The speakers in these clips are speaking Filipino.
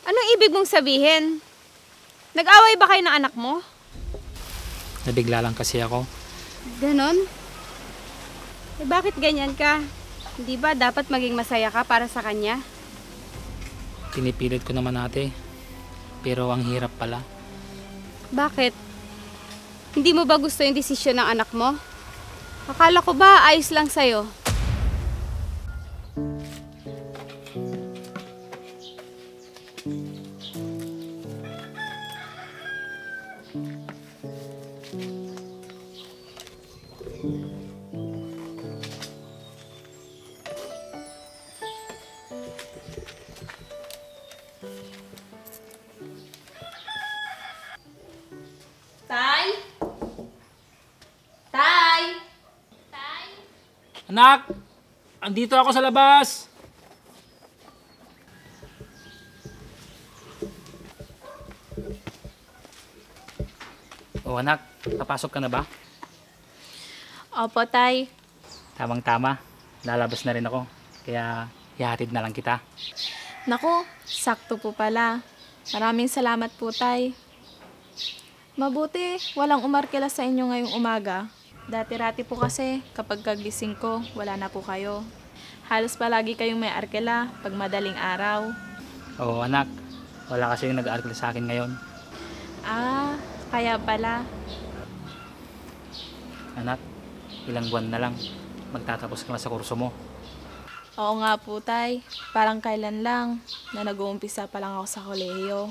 Anong ibig mong sabihin? Nag-away ba kayo ng anak mo? Nabigla lang kasi ako. Ganon? Eh bakit ganyan ka? Hindi ba dapat maging masaya ka para sa kanya? Pinipilit ko naman ate. Pero ang hirap pala. Bakit? Hindi mo ba gusto yung desisyon ng anak mo? Akala ko ba ayos lang sa'yo? Tay? Tay? Tay? Anak! Andito ako sa labas! Oh anak, papasok ka na ba? Opo, Tay. Tamang-tama. Lalabas na rin ako. Kaya ihatid na lang kita. Naku, sakto po pala. Maraming salamat po, Tay. Mabuti, walang umarkila sa inyo ngayong umaga. Dati-rati po kasi, kapag kagising ko, wala na po kayo. Halos palagi kayong may arkela pag madaling araw. Oo anak, wala kasi yung nag-aaral sa akin ngayon. Ah, kaya pala. Anak, ilang buwan na lang. Magtatapos ka na sa kurso mo. Oo nga po, Tay. Parang kailan lang na nag-uumpisa pa lang ako sa kolehiyo.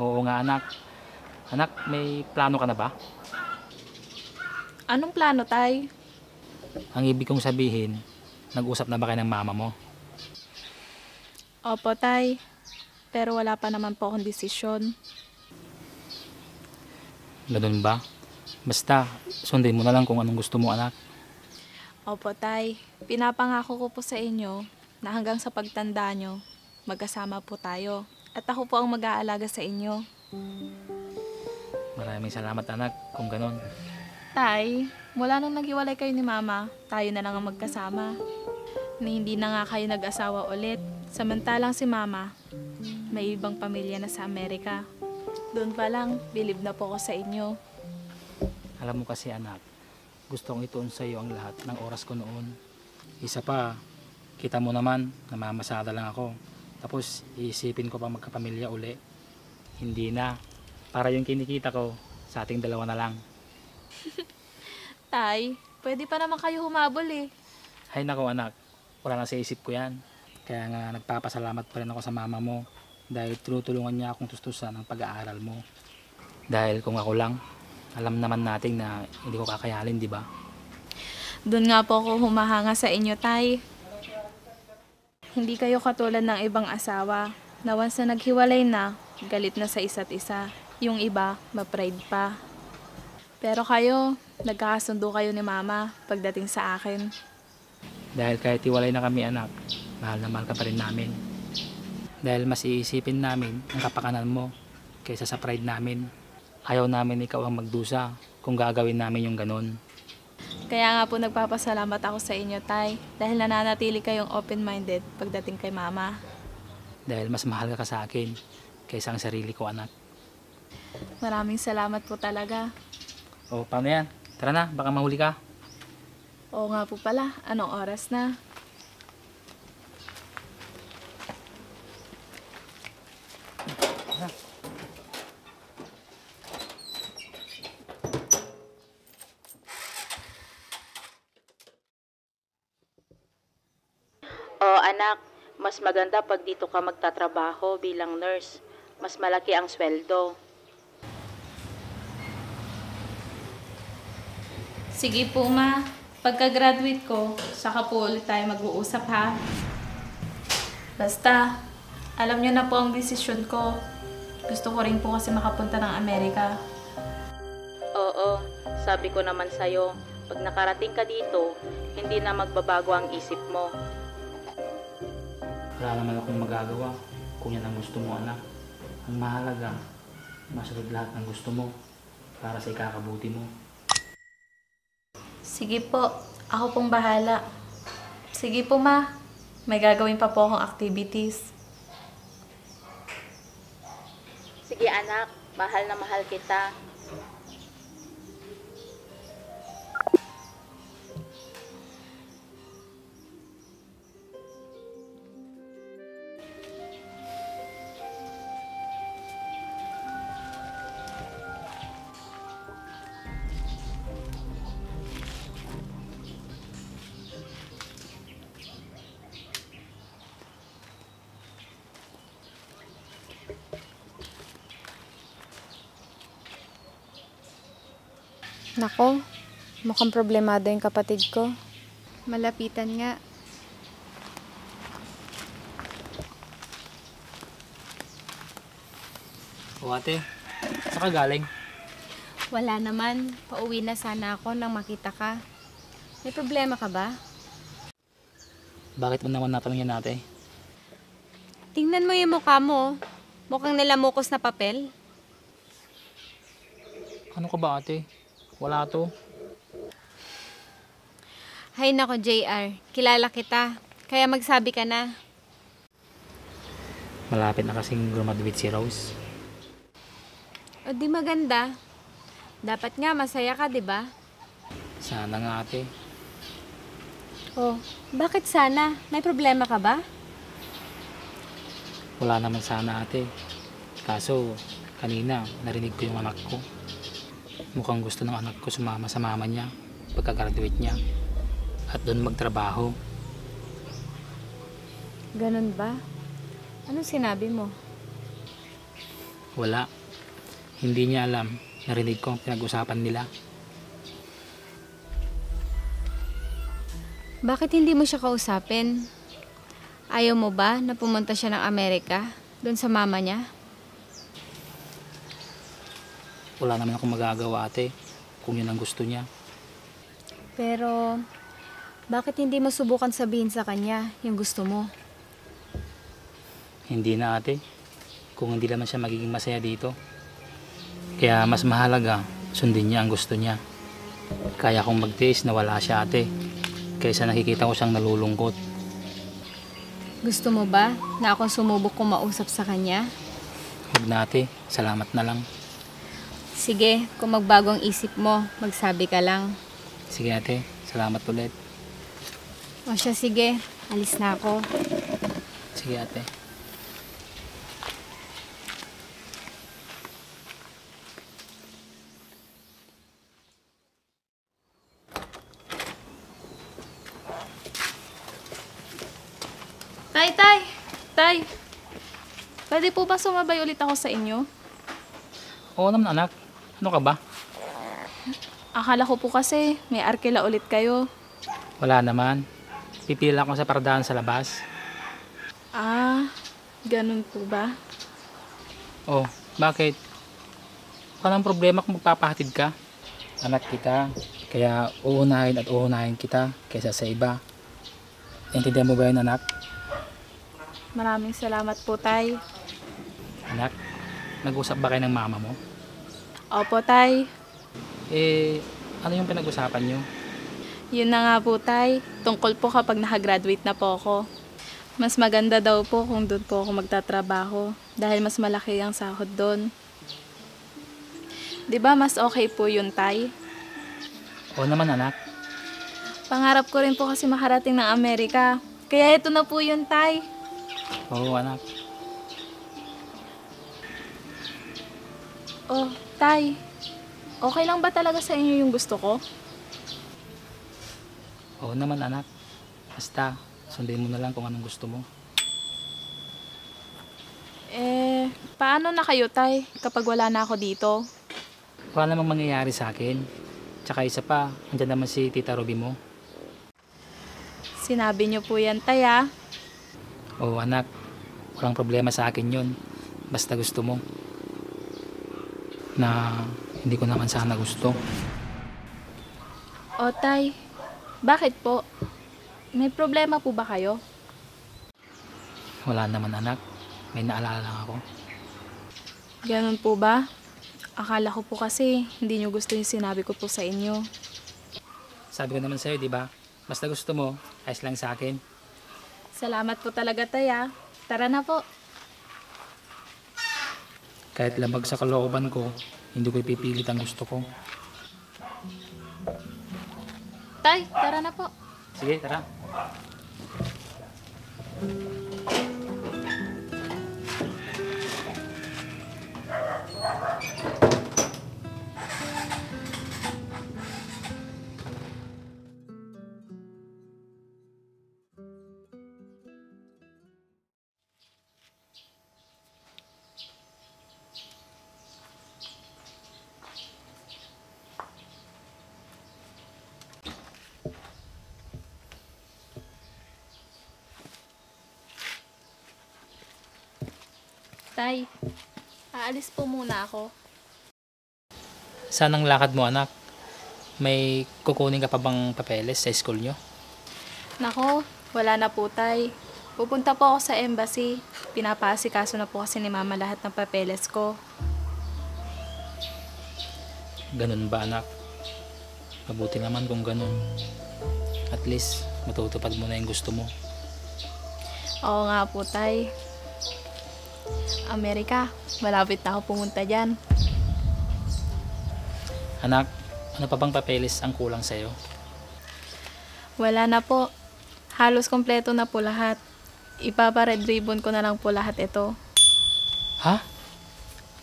Oo nga anak. Anak, may plano ka na ba? Anong plano, Tay? Ang ibig kong sabihin, nag-usap na ba kayo ng mama mo? Opo, Tay. Pero wala pa naman po akong desisyon. Ganun ba? Basta, sundin mo na lang kung anong gusto mo anak. Opo, Tay. Pinapangako ko po sa inyo na hanggang sa pagtanda nyo, magkasama po tayo. At ako po ang mag-aalaga sa inyo. Maraming salamat anak kung ganun. Tay, mula nung naghiwalay kayo ni Mama, tayo na lang ang magkasama. Ni hindi na nga kayo nag-asawa ulit. Samantalang si Mama, may ibang pamilya na sa Amerika. Doon pa lang, bilib na po ako sa inyo. Alam mo kasi anak, gusto kong ituon sa iyo ang lahat ng oras ko noon. Isa pa, kita mo naman, namamasada lang ako. Tapos iisipin ko pa magkapamilya uli. Hindi na. Para yung kinikita ko, sa ating dalawa na lang. Tay, pwede pa naman kayo humabol eh. Hay nako anak, wala na sa isip ko yan. Kaya nga nagpapasalamat pa rin ako sa mama mo dahil tinutulungan niya akong tustusan ng pag-aaral mo. Dahil kung ako lang, alam naman natin na hindi ko kakayanin, di ba? Doon nga po ako humahanga sa inyo, Tay. Hindi kayo katulad ng ibang asawa na once na naghiwalay na, galit na sa isa't isa. Yung iba, ma-pride pa. Pero kayo, nagkakasundo kayo ni Mama pagdating sa akin. Dahil kahit iwalay na kami anak, mahal na mahal ka pa rin namin. Dahil mas iisipin namin ang kapakanan mo kaysa sa pride namin. Ayaw namin ikaw ang magdusa kung gagawin namin yung ganun. Kaya nga po nagpapasalamat ako sa inyo, Tay, dahil nananatili kayong open-minded pagdating kay Mama. Dahil mas mahal ka sa akin kaysa ang sarili ko anak. Maraming salamat po talaga. O paano yan? Tara na, baka mahuli ka. Oo nga po pala, anong oras na? Oh, anak, mas maganda pag dito ka magtatrabaho bilang nurse. Mas malaki ang sweldo. Sige po, Ma. Pagka-graduate ko, saka po ulit tayo mag-uusap, ha? Basta, alam niyo na po ang desisyon ko. Gusto ko rin po kasi makapunta ng Amerika. Oo, sabi ko naman sa'yo, pag nakarating ka dito, hindi na magbabago ang isip mo. Wala naman akong magagawa kung yan ang gusto mo anak. Ang mahalaga, masunod lahat ng gusto mo para sa ikakabuti mo. Sige po, ako pong bahala. Sige po, Ma. May gagawin pa po akong activities. Sige anak, mahal na mahal kita. Nako, mukhang problemado yung kapatid ko. Malapitan nga. O ate, saan ka galing? Wala naman. Pauwi na sana ako nang makita ka. May problema ka ba? Bakit mo naman natanong yan ate? Tingnan mo yung mukha mo. Mukhang nilamukos na papel. Ano ka ba ate? Wala to. Hay nako, JR. Kilala kita. Kaya magsabi ka na. Malapit na kasing graduate si Rose. O di maganda. Dapat nga masaya ka, di ba? Sana nga ate. Oh, bakit sana? May problema ka ba? Wala naman sana ate. Kaso, kanina narinig ko yung anak ko. Mukhang gusto ng anak ko sumama sa mama niya pagka-graduate niya. At doon magtrabaho. Ganun ba? Anong sinabi mo? Wala. Hindi niya alam. Narinig ko ang pinag-usapan nila. Bakit hindi mo siya kausapin? Ayaw mo ba na pumunta siya ng Amerika? Doon sa mama niya? Wala naman akong magagawa ate kung yun ang gusto niya. Pero, bakit hindi mo subukan sabihin sa kanya yung gusto mo? Hindi na ate. Kung hindi naman siya magiging masaya dito. Kaya mas mahalaga sundin niya ang gusto niya. Kaya kong magtiis na wala siya ate. Kaysa nakikita ko siyang nalulungkot. Gusto mo ba na ako sumubok kumausap sa kanya? Huwag na ate. Salamat na lang. Sige, kung magbago ang isip mo, magsabi ka lang. Sige ate. Salamat ulit. O siya, sige. Alis na ako. Sige ate. Tay, pwede po ba sumabay ulit ako sa inyo? Oo naman anak. Ano ka ba? Akala ko po kasi may arkela ulit kayo. Wala naman. Pipila ko sa paradahan sa labas. Ah, ganun po ba? Oh, bakit? Walang problema kung magpapahatid ka. Anak kita. Kaya uunahin kita kaysa sa iba. Intindihan mo ba yun anak? Maraming salamat po, Tay. Anak, nag-usap ba kayo ng mama mo? Opo, Tay. Ano yung pinag-usapan nyo? Yun na nga po, Tay. Tungkol po kapag nakagraduate na po ako. Mas maganda daw po kung doon po ako magtatrabaho dahil mas malaki ang sahod doon. 'Di ba mas okay po yun, Tay? Oo naman anak. Pangarap ko rin po kasi makarating ng Amerika. Kaya ito na po yun, Tay. Oo anak. Oh, Tay. Okay lang ba talaga sa inyo yung gusto ko? Oo naman anak. Basta, sundin mo na lang kung anong gusto mo. Paano na kayo, Tay, kapag wala na ako dito? Wala namang mangyayari sa akin. Tsaka isa pa, andyan naman si Tita Ruby mo. Sinabi niyo po yan, Tay, ah. Oo anak, walang problema sa akin yun. Basta gusto mo. Na hindi ko naman sana gusto. O, Tay, bakit po? May problema po ba kayo? Wala naman anak, may naalala lang ako. Ganun po ba? Akala ko po kasi hindi niyo gusto yung sinabi ko po sa inyo. Sabi ko naman sa'yo, di ba? Basta gusto mo, ayos lang sa akin. Salamat po talaga, Tay, ah. Tara na po. Kahit labag sa kalooban ko, hindi ko ipipilit ang gusto ko. Tay, tara na po. Sige, tara. Tay, aalis po muna ako. Saan ang lakad mo, anak? May kukunin ka pa bang papeles sa school nyo? Nako, wala na po, Tay. Pupunta po ako sa embassy. Pinapaasikaso na po kasi ni Mama lahat ng papeles ko. Ganun ba, anak? Mabuti naman kung ganun. At least, matutupad mo na yung gusto mo. Oo nga po, Tay. Amerika, malapit na ako pumunta dyan. Anak, ano pa bang papeles ang kulang sa'yo? Wala na po. Halos kompleto na po lahat. Ipapa-red ribbon ko na lang po lahat ito. Ha?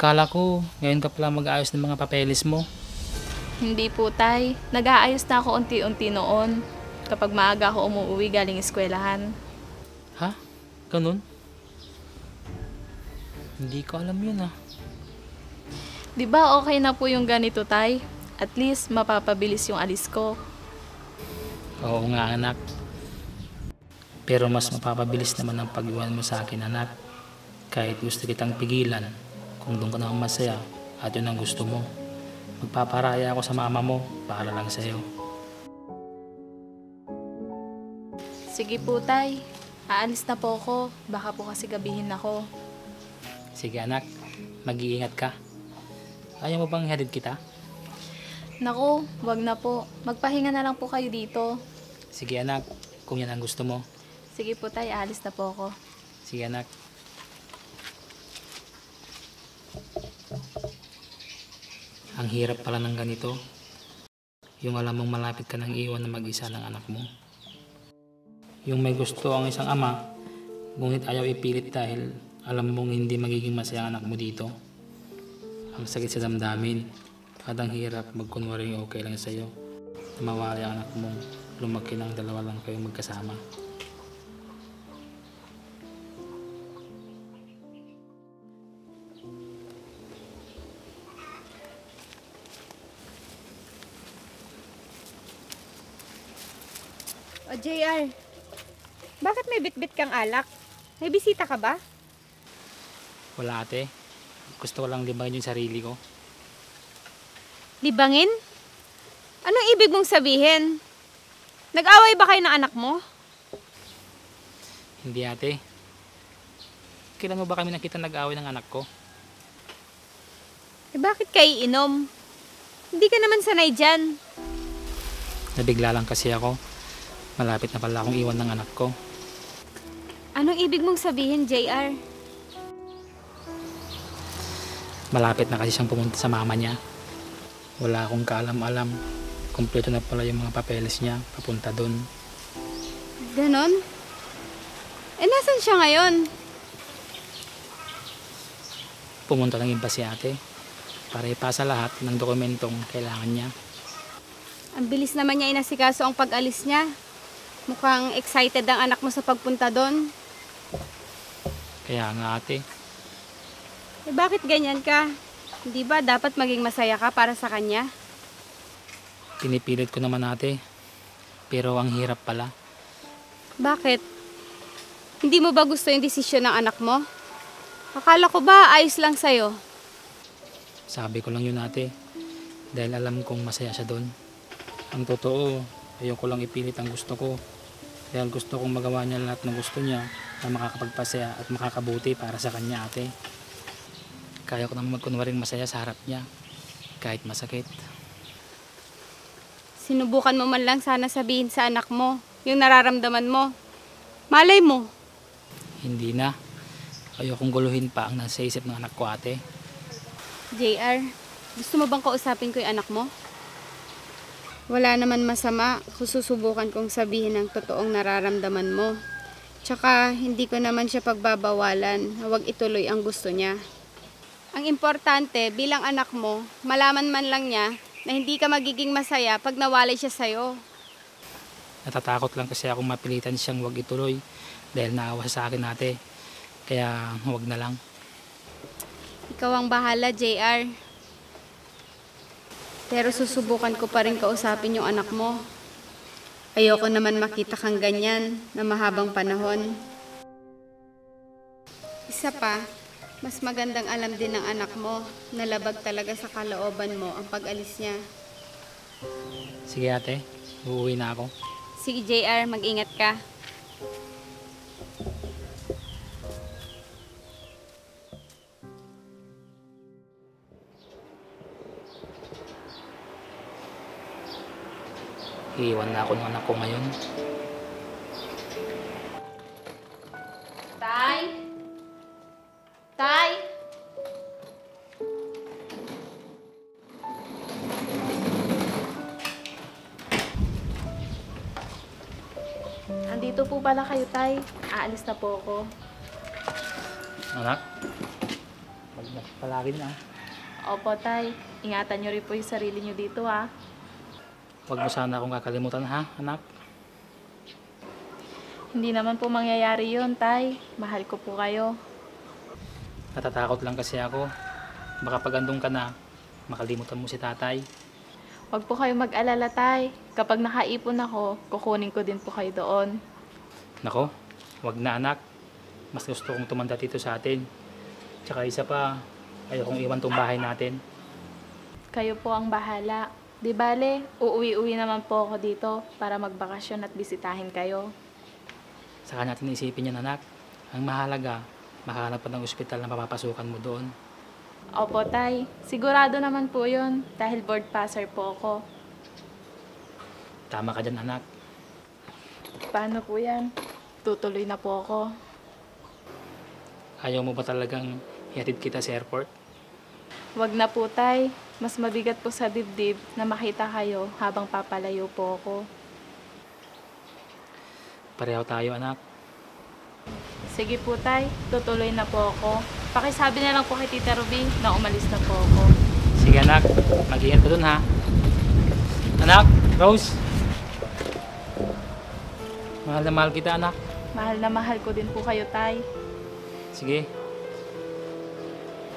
Kala ko, ngayon ka pala mag-aayos ng mga papeles mo. Hindi po, Tay. Nag-aayos na ako unti-unti noon. Kapag maaga ako umuwi galing eskwelahan. Ha? Ganun? Hindi ko alam yun, ah. Di ba okay na po yung ganito, Tay? At least mapapabilis yung alis ko. Oo nga, anak. Pero mas mapapabilis naman ang pag-iwan mo sa akin, anak. Kahit gusto kitang pigilan, kung doon ka naman masaya at yun ang gusto mo, magpaparaya ako sa mama mo para lang sa'yo. Sige po, Tay. Aalis na po ako. Baka po kasi gabihin ako. Sige, anak. Mag-iingat ka. Ayaw mo bang hatid kita? Naku, wag na po. Magpahinga na lang po kayo dito. Sige, anak. Kung yan ang gusto mo. Sige po, Tay. Aalis na po ako. Sige, anak. Ang hirap pala ng ganito. Yung alam mong malapit ka nang iwan na mag-isa ng anak mo. Yung may gusto ang isang ama, ngunit ayaw ipilit dahil alam mong hindi magiging masaya ang anak mo dito. Ang sakit sa damdamin at ang hirap magkunwaring okay lang sa'yo na mawala ang anak mong lumaki ng dalawa lang kayong magkasama. O JR, bakit may bitbit kang alak? May bisita ka ba? Wala, ate. Gusto ko lang libangin yung sarili ko. Libangin? Anong ibig mong sabihin? Nag-away ba kayo ng anak mo? Hindi, ate. Kailan mo ba kami nakita nag-away ng anak ko? Eh bakit kayo inom? Hindi ka naman sanay dyan. Nabigla lang kasi ako. Malapit na pala akong iwan ng anak ko. Anong ibig mong sabihin, JR? Malapit na kasi siyang pumunta sa mama niya. Wala akong kaalam-alam. Kompleto na pala yung mga papeles niya papunta doon. Ganon? Eh nasan siya ngayon? Pumunta ng embassy, ate para ipasa lahat ng dokumentong kailangan niya. Ang bilis naman niya inasikaso ang pag-alis niya. Mukhang excited ang anak mo sa pagpunta doon. Kaya nga, ate. Eh bakit ganyan ka? Hindi ba dapat maging masaya ka para sa kanya? Pinipilit ko naman, ate. Pero ang hirap pala. Bakit? Hindi mo ba gusto yung desisyon ng anak mo? Akala ko ba ayos lang sa'yo? Sabi ko lang yun, ate. Dahil alam kong masaya siya doon. Ang totoo, ayoko lang ipilit ang gusto ko. Dahil gusto kong magawa niya lahat ng gusto niya na makakapagpasaya at makakabuti para sa kanya, ate. Kaya ko naman magkunwaring masaya sa harap niya. Kahit masakit. Sinubukan mo man lang sana sabihin sa anak mo yung nararamdaman mo. Malay mo. Hindi na. Ayokong guluhin pa ang nasa isip ng anak ko, ate. JR, gusto mo bang kausapin ko yung anak mo? Wala naman masama kung susubukan kong sabihin ang totoong nararamdaman mo. Tsaka, hindi ko naman siya pagbabawalan na huwag ituloy ang gusto niya. Ang importante, bilang anak mo, malaman man lang niya na hindi ka magiging masaya pag nawalay siya sa'yo. Natatakot lang kasi akong mapilitan siyang huwag ituloy dahil naawa sa akin ate. Kaya huwag na lang. Ikaw ang bahala, JR. Pero susubukan ko pa rin kausapin yung anak mo. Ayoko naman makita kang ganyan na mahabang panahon. Isa pa, mas magandang alam din ng anak mo na labag talaga sa kalooban mo ang pag-alis niya. Sige ate, uuwi na ako. Sige JR, mag-ingat ka. Iiwan na ako ng anak ko ngayon. Tay? Tay? Andito po pala kayo, Tay. Aalis na po ako. Anak, mag-ingat palagi na. Opo, Tay. Ingatan niyo rin po yung sarili niyo dito, ha. Huwag mo sana akong kakalimutan ha, anak. Hindi naman po mangyayari yun, Tay. Mahal ko po kayo. Natatakot lang kasi ako. Baka pag andun ka na, makalimutan mo si tatay. Huwag po kayo mag-alala, Tay. Kapag nakaipon ako, kukunin ko din po kayo doon. Nako, huwag na anak. Mas gusto kong tumanda dito sa atin. Tsaka isa pa, ayokong iwan tong bahay natin. Kayo po ang bahala. Di bale, uuwi-uwi naman po ako dito para magbakasyon at bisitahin kayo. Saka natin isipin yan anak. Ang mahalaga, makahanap pa ng ospital na mapapasukan mo doon. Opo, Tay. Sigurado naman po yun dahil board passer po ako. Tama ka dyan anak. Paano po yan? Tutuloy na po ako. Ayaw mo ba talagang ihatid kita sa airport? Wag na po, Tay. Mas mabigat po sa dibdib na makita kayo habang papalayo po ako. Pareho tayo anak. Sige po, Tay. Tutuloy na po ako. Pakisabi na lang po kay Tita Ruby na umalis na po ako. Sige anak, mag-ingat ka dun ha. Anak, Rose. Mahal na mahal kita anak. Mahal na mahal ko din po kayo, Tay. Sige.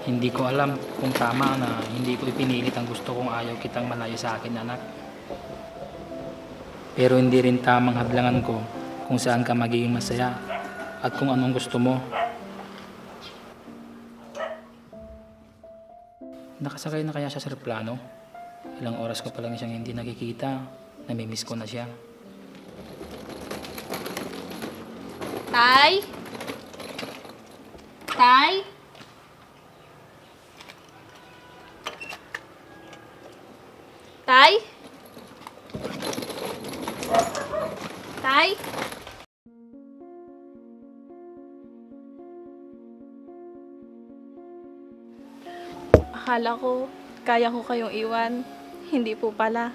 Hindi ko alam kung tama na hindi ko ipinilit ang gusto kong ayaw kitang malayo sa akin, anak. Pero hindi rin tamang hadlangan ko kung saan ka magiging masaya at kung anong gusto mo. Nakasakay na kaya siya sa aeroplano? Ilang oras ko pa lang siyang hindi nakikita. Namimiss ko na siya. Tay? Tay? Tay? Tay? Akala ko, kaya ko kayong iwan. Hindi po pala.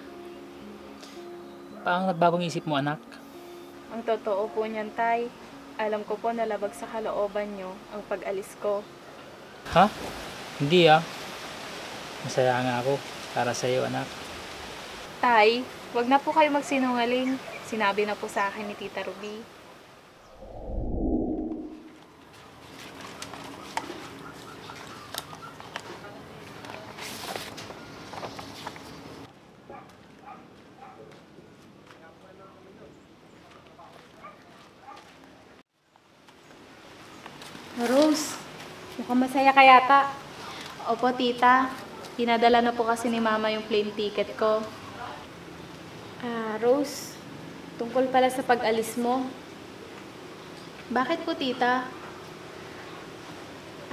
Paano nagbagong isip mo, anak? Ang totoo po niyan, Tay. Alam ko po na labag sa kalooban niyo ang pag-alis ko. Ha? Hindi ah. Masaya nga ako para sa iyo, anak. Tay, wag na po kayo magsinungaling. Sinabi na po sa akin ni Tita Ruby. Rose, mukhang masaya ka yata. Opo, Tita. Pinadala na po kasi ni Mama yung plane ticket ko. Rose, tungkol pala sa pag-alis mo. Bakit po, Tita?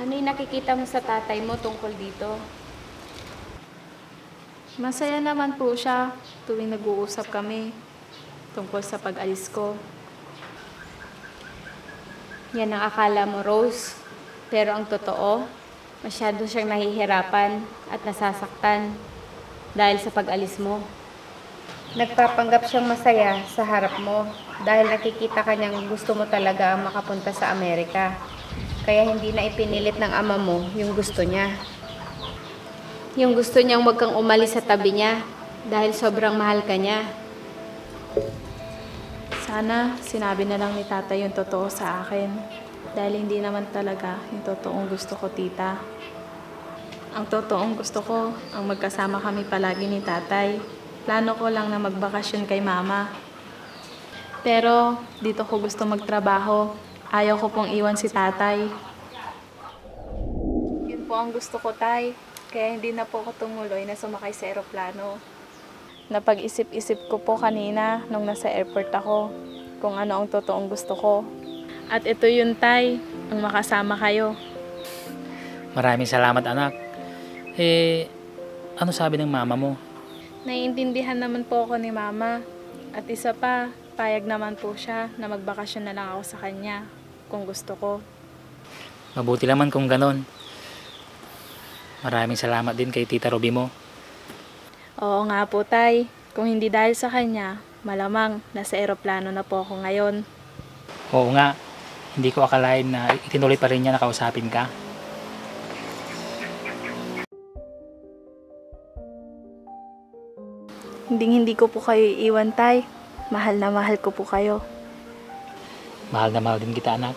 Ano yung nakikita mo sa tatay mo tungkol dito? Masaya naman po siya tuwing nag-uusap kami tungkol sa pag-alis ko. Yan ang akala mo, Rose. Pero ang totoo, Masyado siyang nahihirapan at nasasaktan dahil sa pag-alis mo. Nagpapanggap siyang masaya sa harap mo dahil nakikita ka niyang gusto mo talaga ang makapunta sa Amerika. Kaya hindi na ipinilit ng ama mo yung gusto niya. Yung gusto niyang wag kang umalis sa tabi niya dahil sobrang mahal ka niya. Sana sinabi na lang ni tatay yung totoo sa akin. Dahil hindi naman talaga yung totoong gusto ko, tita. Ang totoong gusto ko, ang magkasama kami palagi ni tatay. Plano ko lang na magbakasyon kay mama. Pero dito ko gusto magtrabaho. Ayaw ko pong iwan si tatay. Yun po ang gusto ko, tay. Kaya hindi na po ako tumuloy na sumakay sa eroplano. Napag-isip-isip ko po kanina nung nasa airport ako kung ano ang totoong gusto ko. At ito yun, tay, ang makasama kayo. Maraming salamat, anak. Ano sabi ng mama mo? Naiintindihan naman po ako ni mama. At isa pa, payag naman po siya na magbakasyon na lang ako sa kanya kung gusto ko. Mabuti naman kung ganon. Maraming salamat din kay Tita Ruby mo. Oo nga po, tay. Kung hindi dahil sa kanya, malamang nasa eroplano na po ako ngayon. Oo nga, hindi ko akalain na itinuloy pa rin niya na kausapin ka. Hindi ko po kayo iiwan, tay. Mahal na mahal ko po kayo. Mahal na mahal din kita, anak.